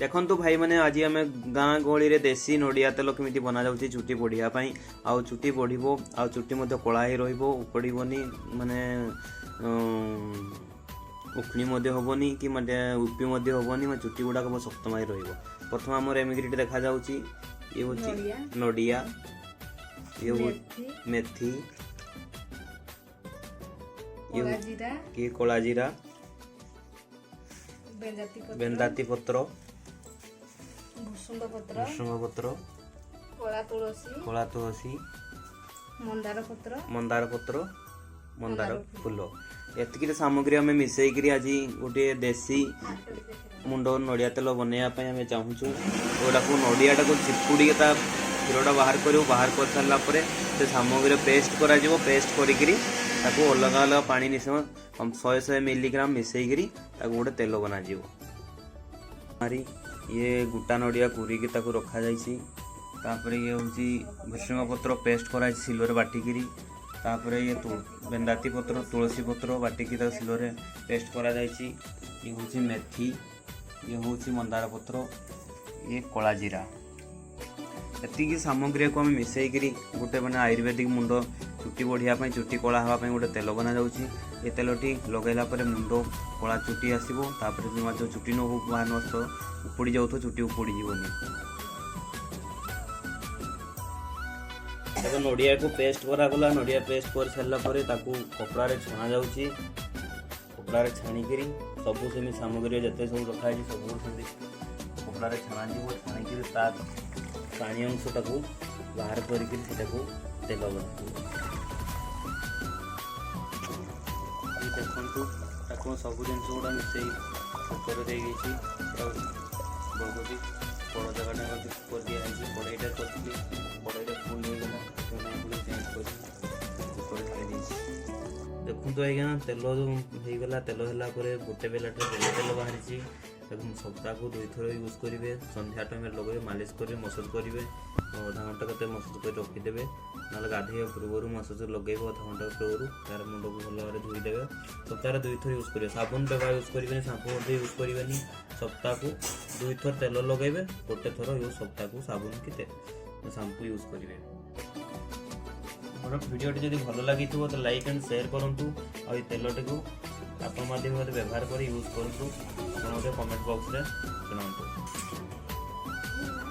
देखंतु भाई मैंने आज आम गाँ गहली रे देसी नड़िया तेल केमी बना जाऊँगी चुटी बढ़ियापी आउ चुटी बढ़ो आ चुटी कला ही उपड़बनी माने उखणी हेनी कि उपी हेनी चुटी गुड़ाक शक्तमाई रथम आम एमिग्रिटी देखा ये हूँ नड़िया ये मेथी ये कला जीरा बेंदाती पत्र भुसुंग पत्र कला तुलसी मंदार पत्र मंदार फूल एतिक सामग्री आम मिसेक आज गोटे देसी मुंड नड़िया तेल बनवाई आम चाहूँ गोटा नड़िया टाक चिपुड़ी क्षीरटा बाहर कर सारापर से सामग्री पेस्ट कर पेस्ट करी अलग अलग पानी मिसम 100 मिलीग्राम मिसेकरी गोटे तेल बना मारी ये गुटा नड़िया कुरिकी रखा जापर ये हूँ भुसुंग पत्र पेस्ट कर सिलर बाटिकी तापर ये बेंदाती पत्र तुलसी पत्र बाटिकी सिलर पेस्ट करा जायछि। ये हूँ मेथी ये हूँ मंदार पत्र ये कला जीरा एतिकी सामग्री को आम मिसेकरी गोटे मैंने आयुर्वेदिक मुंड चुटी बढ़ियापी चुटी कला हाँपाई गोटे तेल बना जाऊँगी। ये तेलटी लगेला मुंड कला चुटी आसो जो चुटी न हो बाहर नष्ट उपड़ी जाऊ चुटी उपड़ी जीवनी। नड़िया को पेस्ट करागला नड़िया पेस्ट कर सारापर कपड़ा छणा जाऊँगी कपड़ा छाणिकी सबू सेमी सामग्री जिते सब रखाई सब कपड़ा छणा छाणिकी पानी अंशटा को बाहर करके तेल बना देखु सब जिन गुड़ा मिसे कुकर दे बहुत बड़ जगह कर दिखाई कड़ईटा करी कड़ईटा फुल होगा चेंज कर देखु आज्ञा तेल जो होगा तेल है गोटे बेलाटे तेल बाहरी सप्ताह को 2 थर यूज करेंगे संध्या टाइम लगे मालिश करेंगे मसाज करेंगे अधा घंटा के मसाज कर रखीदे ना गाधे पूर्व मसाज लगे अधा घंटा पूर्व तार मुंड को भल भाव धोईदे सप्ताह 2 थर यूज करेंगे साबुन व्यवहार यूज करेंगे साबुन यूज करेंगे सप्ताह को 2 थर तेल लगे गोटे थर यूज सप्ताह को साबुन कि शैम्पू यूज करेंगे। मोर भिडियोटी जब भल लगी तो लाइक एंड शेयर करूँ आ तेलटी को आप व्यवहार कर यूज करूँ कमेंट बॉक्स में जनातु।